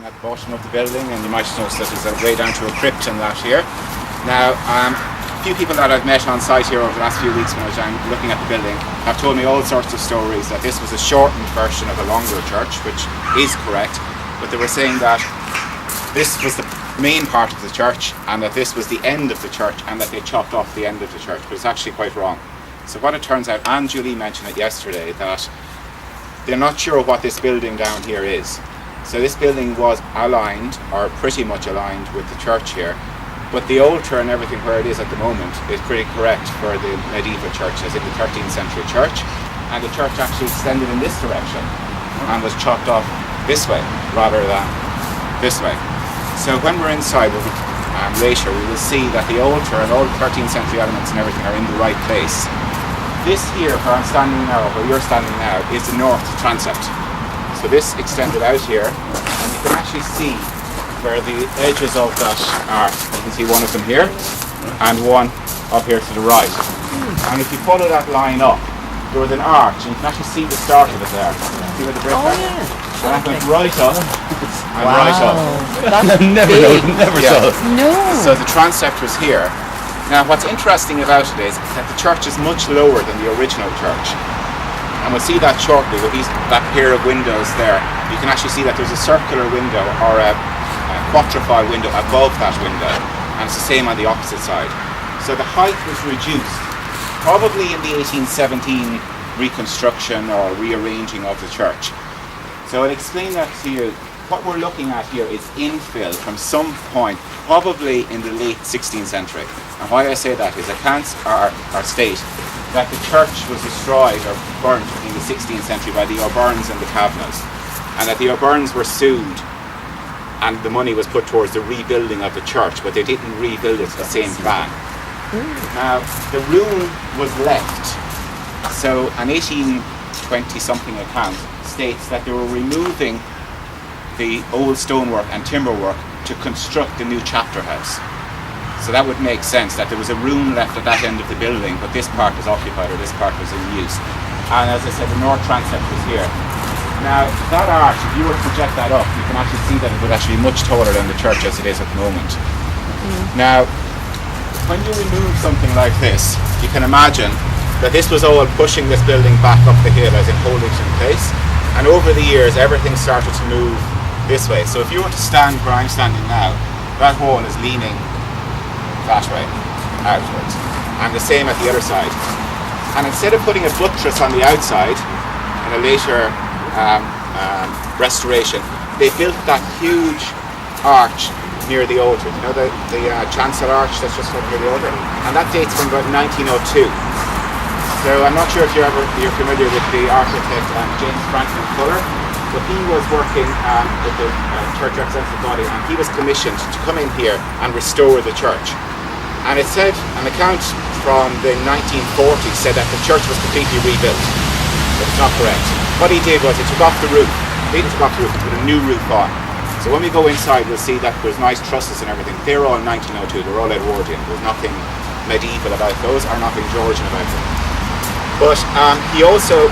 looking at the bottom of the building, and you might notice that there's a way down to a crypt in that here. Now, a few people that I've met on site here over the last few weeks when I was down looking at the building have told me all sorts of stories that this was a shortened version of a longer church, which is correct, but they were saying that this was the main part of the church and that this was the end of the church and that they chopped off the end of the church, but it's actually quite wrong. So what it turns out, and Julie mentioned it yesterday, that they're not sure what this building down here is. So this building was aligned, or pretty much aligned, with the church here, but the altar and everything where it is at the moment is pretty correct for the medieval church, as in the 13th century church, and the church actually extended in this direction and was chopped off this way rather than this way. So when we're inside later, we will see that the altar and all the 13th century elements and everything are in the right place. This here, where I'm standing now, where you're standing now, is the north transept. So this extended out here, and you can actually see where the edges of that are. You can see one of them here, and one up here to the right. And if you follow that line up, there was an arch, and you can actually see the start of it there. See where the brick is? And that went right up, and right up. Never saw it. No. So the transept was here. Now what's interesting about it is that the church is much lower than the original church. And we'll see that shortly with that pair of windows there. You can actually see that there's a circular window or a quatrefoil window above that window, and it's the same on the opposite side. So the height was reduced, probably in the 1817 reconstruction or rearranging of the church. So I'll explain that to you. What we're looking at here is infill from some point, probably in the late 16th century. And why I say that is I can't state that the church was destroyed or burnt in the 16th century by the O'Byrnes and the Kavanaghs, and that the O'Byrnes were sued and the money was put towards the rebuilding of the church, but they didn't rebuild it to the same plan. Now, the room was left. So an 1820 something account states that they were removing the old stonework and timber work to construct the new chapter house. So that would make sense that there was a room left at that end of the building, but this part was occupied, or this part was in use. And as I said, the north transept was here. Now, that arch, if you were to project that up, you can actually see that it would actually be much taller than the church as it is at the moment. Now, when you remove something like this, you can imagine that this was all pushing this building back up the hill as it holding it in place. And over the years, everything started to move this way. So if you were to stand where I'm standing now, that wall is leaning that way, outwards. And the same at the other side. And instead of putting a buttress on the outside, in a later restoration, they built that huge arch near the altar. You know, the chancel arch that's just up near the altar, and that dates from about 1902. So I'm not sure if you're familiar with the architect James Franklin Fuller, but he was working with the church representative body, and he was commissioned to come in here and restore the church. And it said, an account from the 1940s said that the church was completely rebuilt, but it's not correct. What he did was he took off the roof. He didn't take off the roof, he put a new roof on. So when we go inside, we'll see that there's nice trusses and everything. They're all 1902, they're all Edwardian. There's nothing medieval about those, or nothing Georgian about them. But he also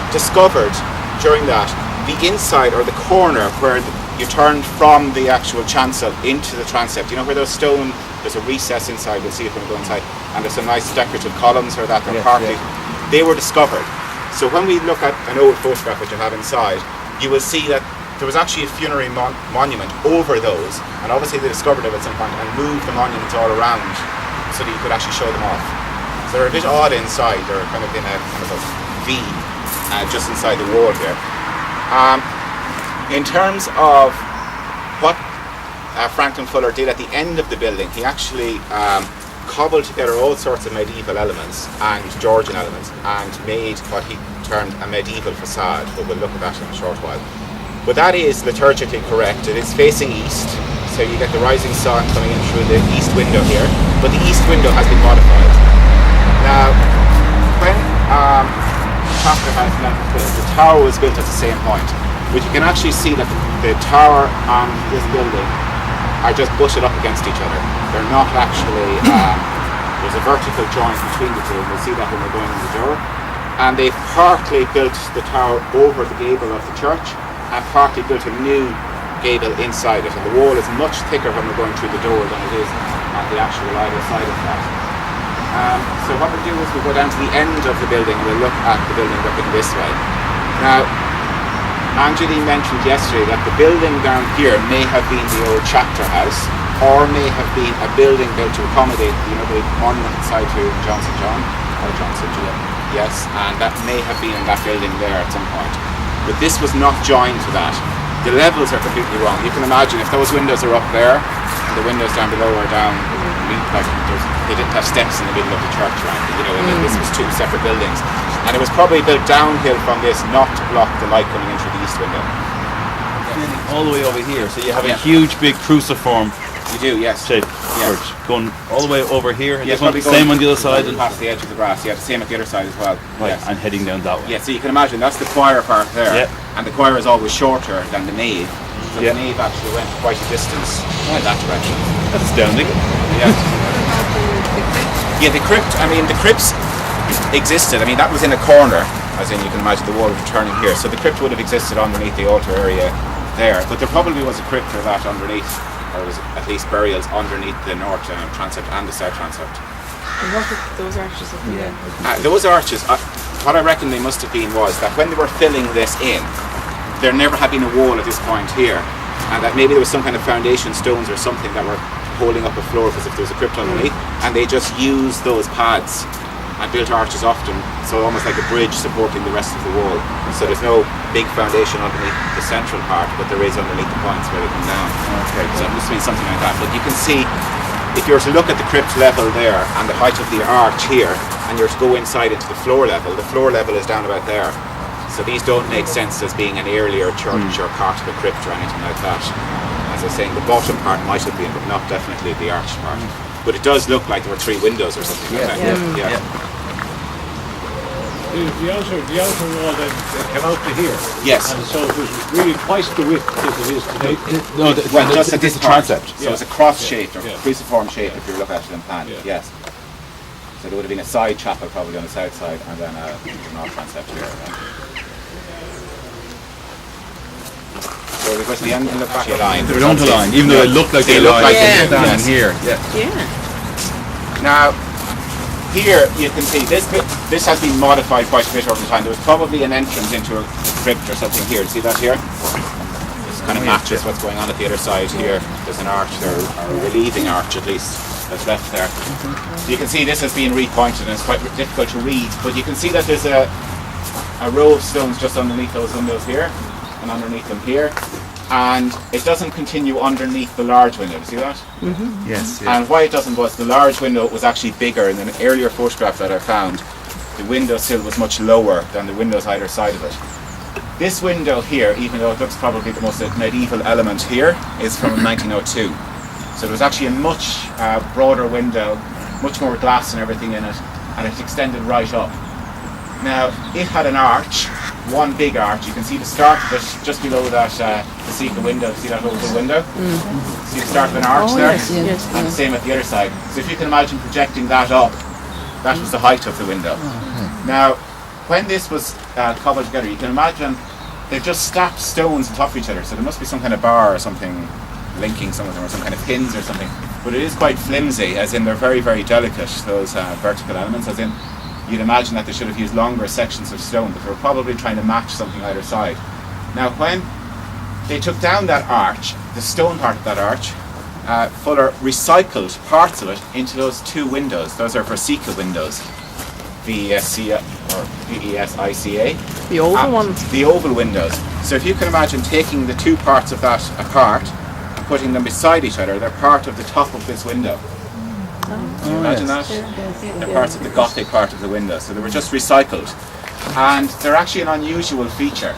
discovered during that the inside, or the corner where you turned from the actual chancel into the transept. You know where there's a recess inside, we'll see it when we go inside, and there's some nice decorative columns or that, they're partly. They were discovered. So when we look at an old photograph which I have inside, you will see that there was actually a funerary monument over those, and obviously they discovered it at some point and moved the monuments all around so that you could actually show them off. So they're a bit odd inside, they're kind of in a kind of a V just inside the wall here. In terms of what Franklin Fuller did at the end of the building, he actually cobbled together all sorts of medieval elements and Georgian elements and made what he termed a medieval facade, but we'll look at that in a short while. But that is liturgically correct. It is facing east, so you get the rising sun coming in through the east window here, but the east window has been modified. Now, when the chapter house was built, the tower was built at the same point, but you can actually see that the tower and this building are just butted up against each other. They're not actually, there's a vertical joint between the two, and we'll see that when we're going in the door. And they partly built the tower over the gable of the church, and partly built a new gable inside it, and the wall is much thicker when we're going through the door than it is on the actual either side of that. So what we'll do is we'll go down to the end of the building and we'll look at the building looking this way. Now, Anjali mentioned yesterday that the building down here may have been the old chapter house, or may have been a building built to accommodate, the monument inside to Johnson John, or Johnson John, yes, and that may have been in that building there at some point. But this was not joined to that. The levels are completely wrong. You can imagine if those windows are up there, and the windows down below are down, like they didn't have steps in the middle of the church, right? And then this was two separate buildings. And it was probably built downhill from this, not to block the light coming in through the east window. All the way over here, so you have a huge big cruciform. You do, yes. Shape church going all the way over here. And same on the other side. And past the edge of the grass, the same at the other side as well. Right, yes. and heading down that way. Yeah, so you can imagine that's the choir part there, and the choir is always shorter than the nave. So the nave actually went quite a distance in that direction. That's astounding. Yeah. Yeah, the crypts existed. I mean, that was in a corner, as in you can imagine the wall returning here. So the crypt would have existed underneath the altar area there, but there probably was a crypt for that underneath, or was at least burials underneath the north transept and the south transept. And what were those arches up there? Those arches, what I reckon they must have been was that when they were filling this in, there never had been a wall at this point here, and that maybe there was some kind of foundation stones or something that were holding up a floor as if there was a crypt underneath, and they just used those pads and built arches often, so almost like a bridge supporting the rest of the wall. So there's no big foundation underneath the central part, but there is underneath the points where they come down. Okay. So it must have been something like that. But you can see, if you were to look at the crypt level there and the height of the arch here, and you were to go inside into the floor level is down about there. So these don't make sense as being an earlier church or part of a crypt or anything like that. As I was saying, the bottom part might have been, but not definitely the arch part. But it does look like there were 3 windows or something like that. Yeah. The outer wall then came out to here. Yes. And so it was really twice the width as it is today. Just at this transept. So it's a cross-shaped or Yeah. cruciform shape if you look at it in plan. Yeah. Yes. So there would have been a side chapel probably on the south side and then a north transept here. So we go to the end and look back at the line. They don't align, even though they look like they look like align they down yes. here. Yeah. Now, here you can see this has been modified quite a bit over time. There was probably an entrance into a crypt or something here. See that here? This kind of matches what's going on at the other side here. There's an arch there, or a relieving arch at least, that's left there. So you can see this has been repointed and it's quite difficult to read, but you can see that there's a row of stones just underneath those windows here and underneath them here. And it doesn't continue underneath the large window. See that? Mm-hmm. Yes. And why it doesn't was the large window was actually bigger. In an earlier photograph that I found, the window sill was much lower than the windows either side of it. This window here, even though it looks probably the most medieval element here, is from 1902. So it was actually a much broader window, much more glass and everything in it, and it extended right up. Now, it had an arch, one big arch. You can see the start of it just below that Basilica window. See that oval window? Mm-hmm. See the start of an arch there? Yes. And the same at the other side. So if you can imagine projecting that up, that was the height of the window. Now, when this was cobbled together, you can imagine they've just stacked stones on top of each other. So there must be some kind of bar or something linking some of them, or some kind of pins or something. But it is quite flimsy, as in they're very, very delicate, those vertical elements, as in you'd imagine that they should have used longer sections of stone, but they were probably trying to match something either side. Now, when they took down that arch, the stone part of that arch, Fuller recycled parts of it into those 2 windows. Those are Versica windows, VESCA or VESICA. The oval ones. The oval windows. So if you can imagine taking the 2 parts of that apart and putting them beside each other, they're part of the top of this window. Can you imagine that? They're parts of the Gothic part of the window, so they were just recycled. And they're actually an unusual feature.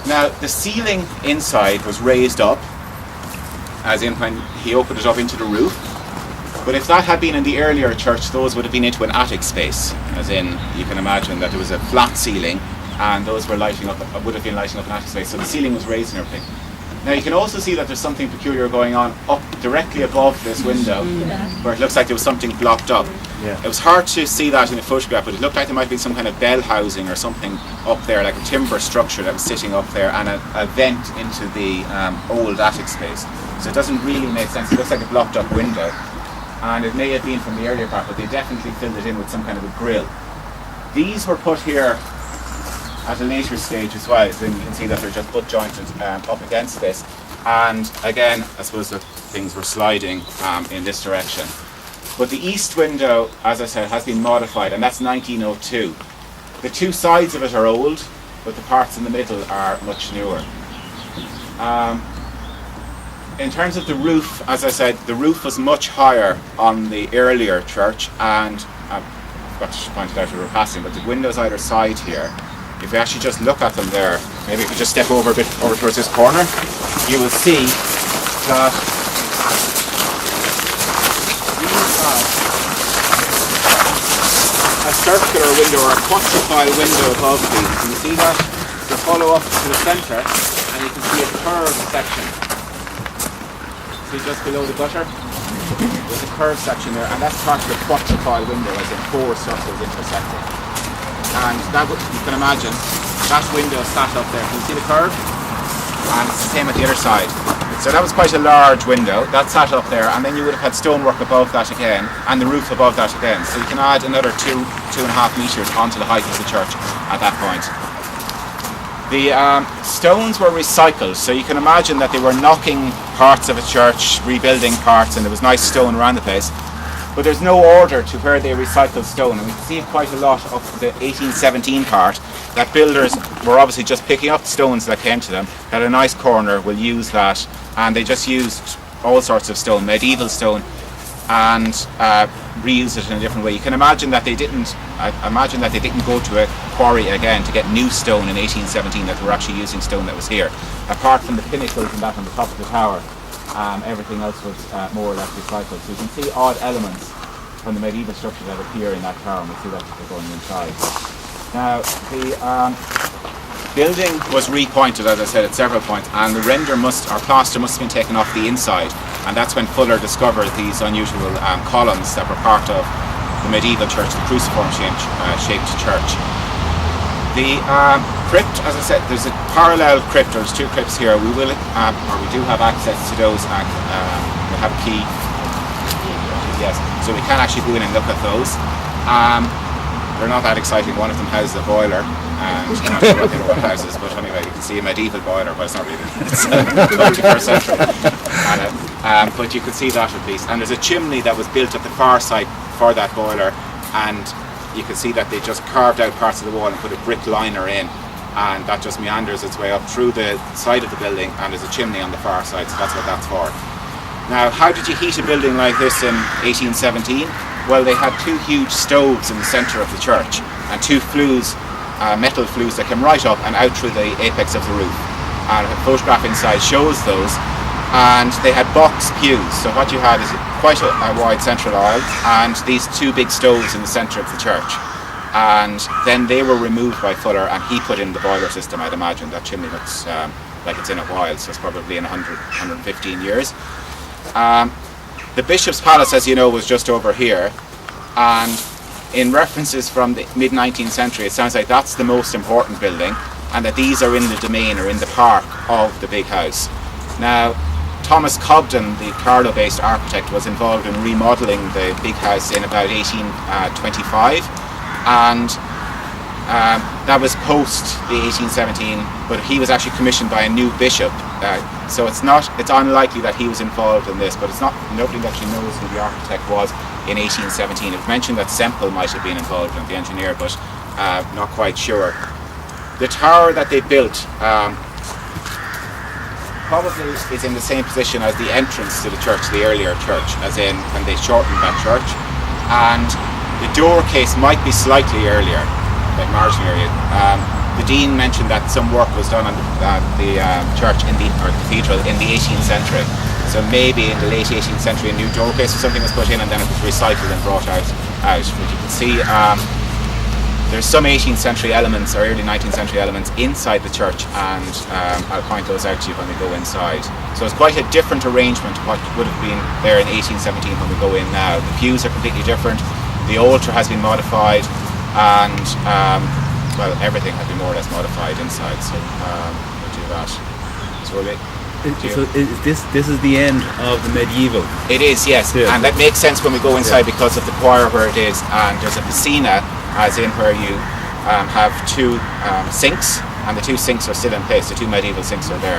Now, the ceiling inside was raised up, as in when he opened it up into the roof. But if that had been in the earlier church, those would have been into an attic space, as in you can imagine that there was a flat ceiling, and those were would have been lighting up an attic space. So the ceiling was raised and everything. Now you can also see that there's something peculiar going on up directly above this window, where it looks like there was something blocked up. Yeah. It was hard to see that in the photograph, but it looked like there might be some kind of bell housing or something up there, like a timber structure that was sitting up there, and a vent into the old attic space. So it doesn't really make sense. It looks like a blocked up window, and it may have been from the earlier part, but they definitely filled it in with some kind of a grill. These were put here at a later stage as well, so you can see that they're just butt jointed up against this. And again, I suppose the things were sliding in this direction. But the east window, as I said, has been modified, and that's 1902. The two sides of it are old, but the parts in the middle are much newer. In terms of the roof, as I said, the roof was much higher on the earlier church, and I forgot to point it out as we were passing, but the windows either side here, if we actually just look at them there, maybe if we just step over a bit over towards this corner, you will see that these are a circular window or a quadrupile window above these. Can you see that? They follow up to the centre, and you can see a curved section. See just below the gutter? There's a curved section there, and that's part of the quadrupile window, as in four circles intersecting. And that, you can imagine, that window sat up there. Can you see the curve? And it's the same at the other side. So that was quite a large window. That sat up there, and then you would have had stonework above that again, and the roof above that again. So you can add another 2.5 metres onto the height of the church at that point. The stones were recycled, so you can imagine that they were knocking parts of a church, rebuilding parts, and there was nice stone around the place. But there's no order to where they recycled stone, and we can see quite a lot of the 1817 part that builders were obviously just picking up the stones that came to them, had a nice corner, will use that, and they just used all sorts of stone, medieval stone, and reuse it in a different way. You can imagine that they didn't go to a quarry again to get new stone in 1817, that they were actually using stone that was here. Apart from the pinnacles and that on the top of the tower, everything else was more or less recycled. So you can see odd elements from the medieval structure that appear in that tower, and we'll see that as we're going inside. Now, the building was repointed, as I said, at several points, and the plaster must have been taken off the inside, and that's when Fuller discovered these unusual columns that were part of the medieval church, the cruciform shaped church. The crypt, as I said, there's a parallel crypt. There's two crypts here. We do have access to those, and we have a key. Yes, so we can actually go in and look at those. They're not that exciting. One of them has a boiler, and I'm not sure what the other one houses, but anyway, you can see a medieval boiler, but it's not really. It's 21st century. But you can see that at least. And there's a chimney that was built at the far side for that boiler, and you can see that they just carved out parts of the wall and put a brick liner in, and that just meanders its way up through the side of the building, and there's a chimney on the far side, so that's what that's for. Now, how did you heat a building like this in 1817? Well, they had two huge stoves in the centre of the church, and two flues, metal flues that came right up and out through the apex of the roof. And a photograph inside shows those. And they had box pews, so what you had is quite a wide central aisle, and these two big stoves in the centre of the church. And then they were removed by Fuller, and he put in the boiler system. I'd imagine that chimney looks like it's in a while, so it's probably in 115 years. The Bishop's Palace, as you know, was just over here, and in references from the mid-19th century, it sounds like that's the most important building, and that these are in the domain or in the park of the big house. Now, Thomas Cobden, the Carlow-based architect, was involved in remodelling the big house in about 1825, and that was post the 1817, but he was actually commissioned by a new bishop, so it's unlikely that he was involved in this, but nobody actually knows who the architect was in 1817. It was mentioned that Semple might have been involved in the engineer, but not quite sure. The tower that they built probably is in the same position as the entrance to the church, the earlier church, as in when they shortened that church, and the door case might be slightly earlier, like marginally. The Dean mentioned that some work was done on the church or cathedral in the 18th century, so maybe in the late 18th century a new door case or something was put in, and then it was recycled and brought out. But you can see There's some 18th century elements or early 19th century elements inside the church, and I'll point those out to you when we go inside. So it's quite a different arrangement to what would have been there in 1817 when we go in now. The pews are completely different, the altar has been modified, and well, everything has been more or less modified inside, so we'll do that. So this is the end of the medieval. it is, yes, Yeah. and that makes sense when we go inside because of the choir where it is, and there's a piscina, as in where you have two sinks, and the two sinks are still in place. The two medieval sinks are there,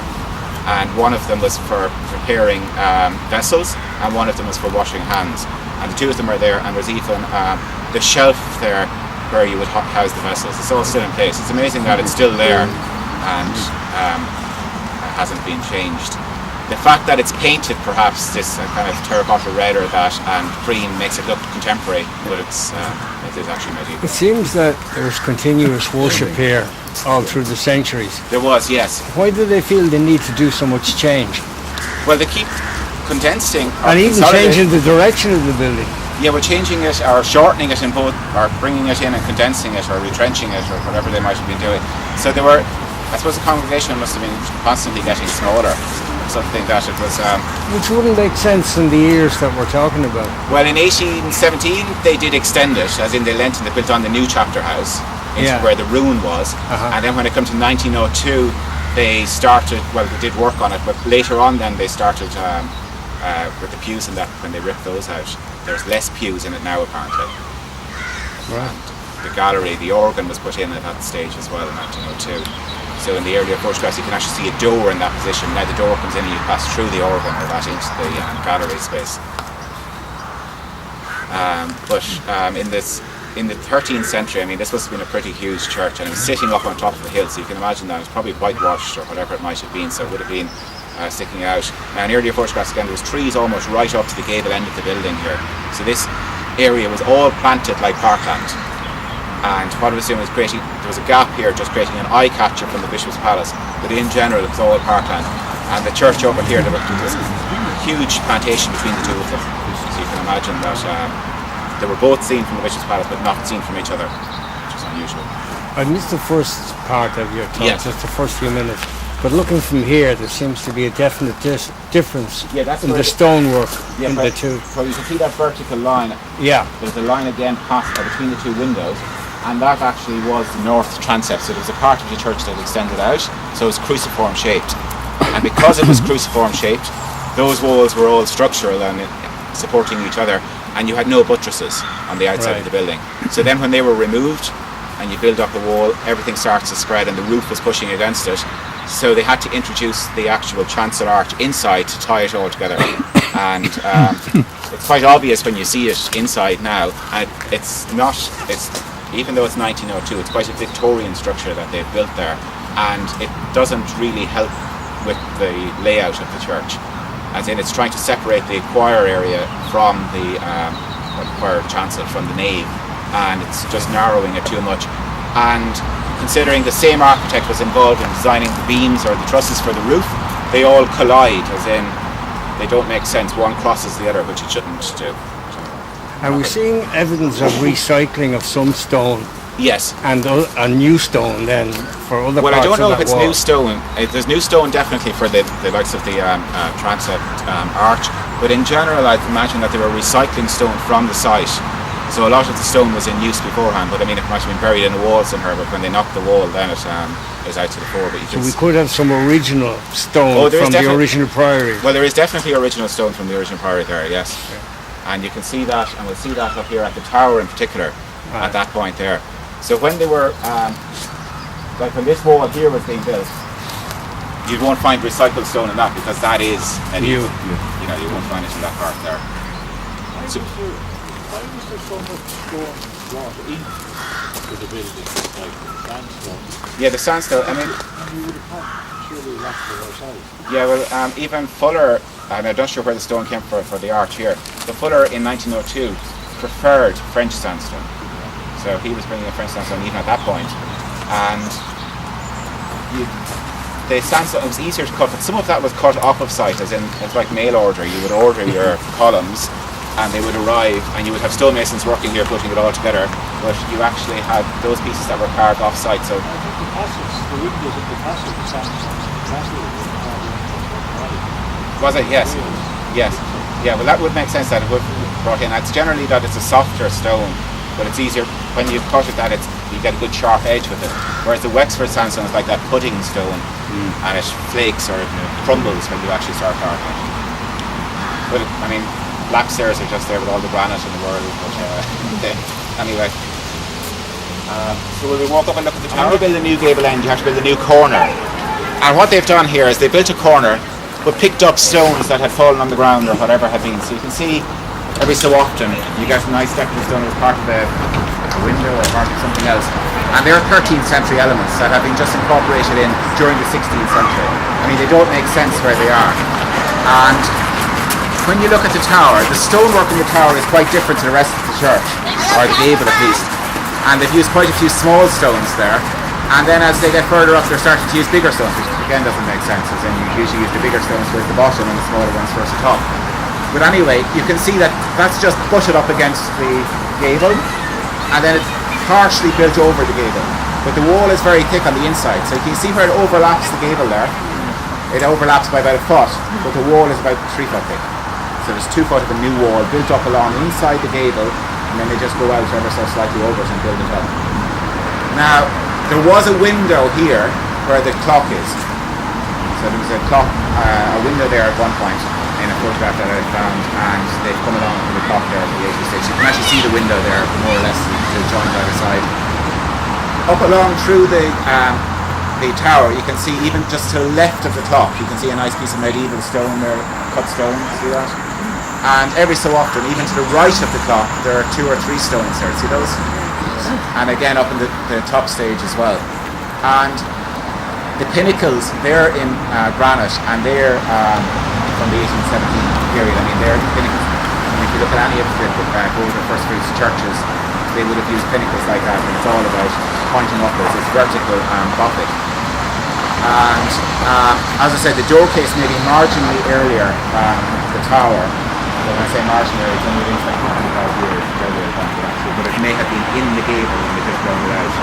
and one of them was for preparing vessels, and one of them was for washing hands, and the two of them are there. And there's even the shelf there where you would house the vessels. It's all still in place. It's amazing that it's still there and hasn't been changed. The fact that it's painted, perhaps this kind of terracotta red or that, and cream makes it look contemporary, but it is actually medieval. It seems that there's continuous worship here all through the centuries. There was, yes. Why do they feel the need to do so much change? Well, they keep condensing or And even consolidating. changing the direction of the building. Yeah, we're changing it or shortening it in both, or bringing it in and condensing it or retrenching it or whatever they might have been doing. So they were, I suppose the congregation must have been constantly getting smaller. Something that it was... Which wouldn't make sense in the years that we're talking about. well, in 1817 they did extend it, as in they lent and they built on the new chapter house into Yeah. where the ruin was. Uh-huh. And then when it came to 1902, they started, well, they did work on it, but later on then they started with the pews and that, when they ripped those out. There's less pews in it now, apparently. Right. And the gallery, the organ was put in at that stage as well in 1902. So in the earlier photographs you can actually see a door in that position. Now the door comes in and you pass through the organ or that into the gallery space. In the 13th century, I mean, this must have been a pretty huge church, and it was sitting up on top of a hill, so you can imagine that it was probably whitewashed or whatever it might have been, so it would have been sticking out. Now in earlier photographs again, there was trees almost right up to the gable end of the building here. So this area was all planted like parkland. And what it was doing was creating, there was a gap here just creating an eye catcher from the Bishop's Palace, but in general it was all parkland. And the church over here, there was a huge plantation between the two of them. So you can imagine that they were both seen from the Bishop's Palace but not seen from each other, which is unusual. I missed the first part of your talk, Yeah. just the first few minutes. But looking from here, there seems to be a definite difference Yeah, that's in where the stonework in the two. So you can see that vertical line. Yeah. There's a line again past between the two windows, and that actually was the north transept. So there was a part of the church that extended out, so it's cruciform shaped. And because it was cruciform shaped, those walls were all structural and supporting each other, and you had no buttresses on the outside Right. of the building. So then when they were removed and you build up a wall, everything starts to spread and the roof was pushing against it. So they had to introduce the actual chancel arch inside to tie it all together. And it's quite obvious when you see it inside now. And it's even though it's 1902, it's quite a Victorian structure that they've built there. And it doesn't really help with the layout of the church. As in, it's trying to separate the choir area from the choir chancel from the nave. And it's just narrowing it too much. And considering the same architect was involved in designing the beams or the trusses for the roof, they all collide, as in they don't make sense. One crosses the other, which it shouldn't do. Are we seeing evidence of recycling of some stone Yes. and a new stone then for other Well, I parts don't know of if that it's wall? new stone. There's new stone definitely for the likes of the transept arch, but in general I'd imagine that they were recycling stone from the site. So a lot of the stone was in use beforehand, but I mean it might have been buried in the wall somewhere, but when they knocked the wall then it is out to the fore. But you So can we could have some original stone Oh, there is from the definitely- original priory. Well, there is definitely original stone from the original priory there, yes. And you can see that, and we'll see that up here at the tower in particular, at that point there. So when they were, like when this wall here was being built, you won't find recycled stone in that because that is New. You know, you won't find it in that part there. So, Why was there so much stone brought into the building, like sandstone? yeah, the sandstone. I mean, And you would have had surely lots of ourselves. yeah, well, even Fuller, and I'm not sure where the stone came from for the arch here, but Fuller in 1902 preferred French sandstone. So he was bringing in French sandstone even at that point. And the sandstone, it was easier to cut, but some of that was cut off of site, as in, it's like mail order. You would order your columns and they would arrive, and you would have stonemasons working here putting it all together, but you actually had those pieces that were carved off-site. So I think the passage, the windows in the passage, the castle was it? Yes, yes, yeah. Well, that would make sense that it would be brought in. It's generally that it's a softer stone, but it's easier when you cut it that you get a good sharp edge with it. Whereas the Wexford sandstone is like that pudding stone, and it flakes or it crumbles when you actually start carving it. But I mean, black stairs are just there with all the granite in the world. But anyway, so will we walk up and look at the tower? When you build a new gable end, you have to build a new corner. And what they've done here is they built a corner, but picked up stones that had fallen on the ground or whatever had been. So you can see every so often you get a nice decorative stone as part of a window or part of something else. And they're 13th century elements that have been just incorporated in during the 16th century. I mean, they don't make sense where they are. And when you look at the tower, the stonework in the tower is quite different to the rest of the church, or the gable at least. And they've used quite a few small stones there. And then as they get further up, they're starting to use bigger stones, which again doesn't make sense, as in you usually use the bigger stones towards the bottom and the smaller ones towards the top. But anyway, you can see that that's just butted up against the gable, and then it's partially built over the gable. But the wall is very thick on the inside, so you can see where it overlaps the gable there. It overlaps by about a foot, but the wall is about 3 foot thick. So there's 2 foot of a new wall built up along inside the gable, and then they just go out ever so slightly over it and build it up. Now, there was a window here where the clock is. So there was a clock, a window there at one point in a photograph that I found, and they've come along with the clock there at the 86. You can actually see the window there, more or less, to join by the side. Up along through the tower, you can see even just to the left of the clock, you can see a nice piece of medieval stone there, cut stone. See that? And every so often, even to the right of the clock, there are 2 or 3 stones there. See those? And again up in the top stage as well. And the pinnacles, they're in granite, and they're from the 1817 period. I mean, they're pinnacles. And if you look at any of the older First Fruits churches, they would have used pinnacles like that, and it's all about pointing upwards. It's vertical and Gothic. And as I said, the door case may be marginally earlier than the tower. When I say marginally, it's only been like 25 years earlier than the actual, but it may have been in the gable when they just brought it out.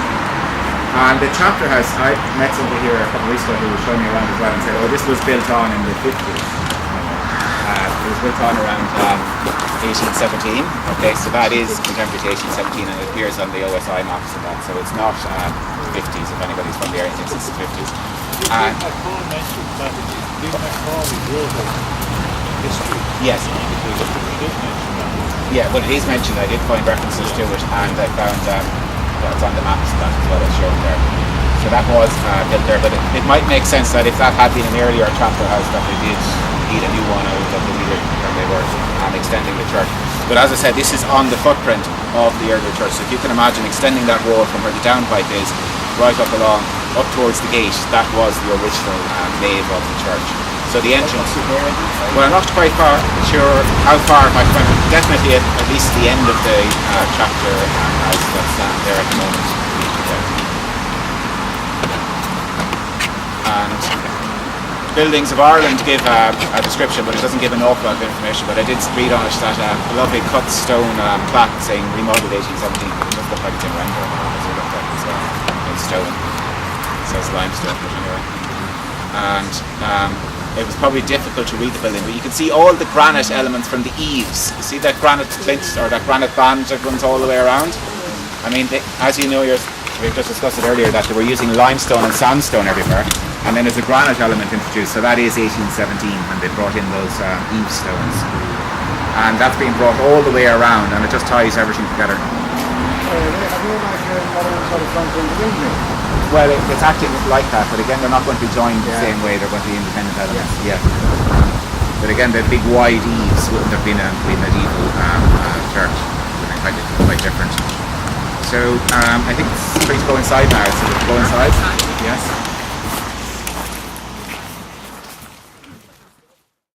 And the chapter house, I met somebody here a couple of weeks ago who was showing me around as well and said, oh, this was built on in the 50s. It was built on around 1817. Okay, so that is contemporary to 1817, and it appears on the OSI maps and that, so it's not 50s. If anybody's from the area thinks it's the 50s. Paul mentioned that Paul wrote history. Yes. Yeah, well, it is mentioned. I did find references to it, and I found it's on the maps that as well as shown there. So that was built there, but it might make sense that if that had been an earlier chapter house, that they did need a new one out that they needed when they were extending the church. But as I said, this is on the footprint of the earlier church. So if you can imagine extending that wall from where the downpipe is right up along, up towards the gate, that was the original nave of the church. So the entrance, well, I'm not quite sure how far it might go, definitely at least the end of the chapter house that's there at the moment. And Buildings of Ireland give a description, but it doesn't give an awful lot of information. But I did read on it that a lovely cut stone plaque saying remodeled 1817, but it does look like it's in render as it looked at as well, in stone. It says limestone, but anyway. And it was probably difficult to read the building, but you can see all the granite elements from the eaves. You see that granite flint or that granite band that runs all the way around? I mean, as you know, we've just discussed it earlier that they were using limestone and sandstone everywhere, and then there's a granite element introduced, so that is 1817 when they brought in those eave stones. And that's being brought all the way around, and it just ties everything together. Well, it's acting like that, but again, they're not going to be joined the same way. They're going to be independent elements. Yeah. But again, the big wide eaves wouldn't have been a medieval church. It would have been quite different. So I think it's free to go inside now. So go inside. Yes.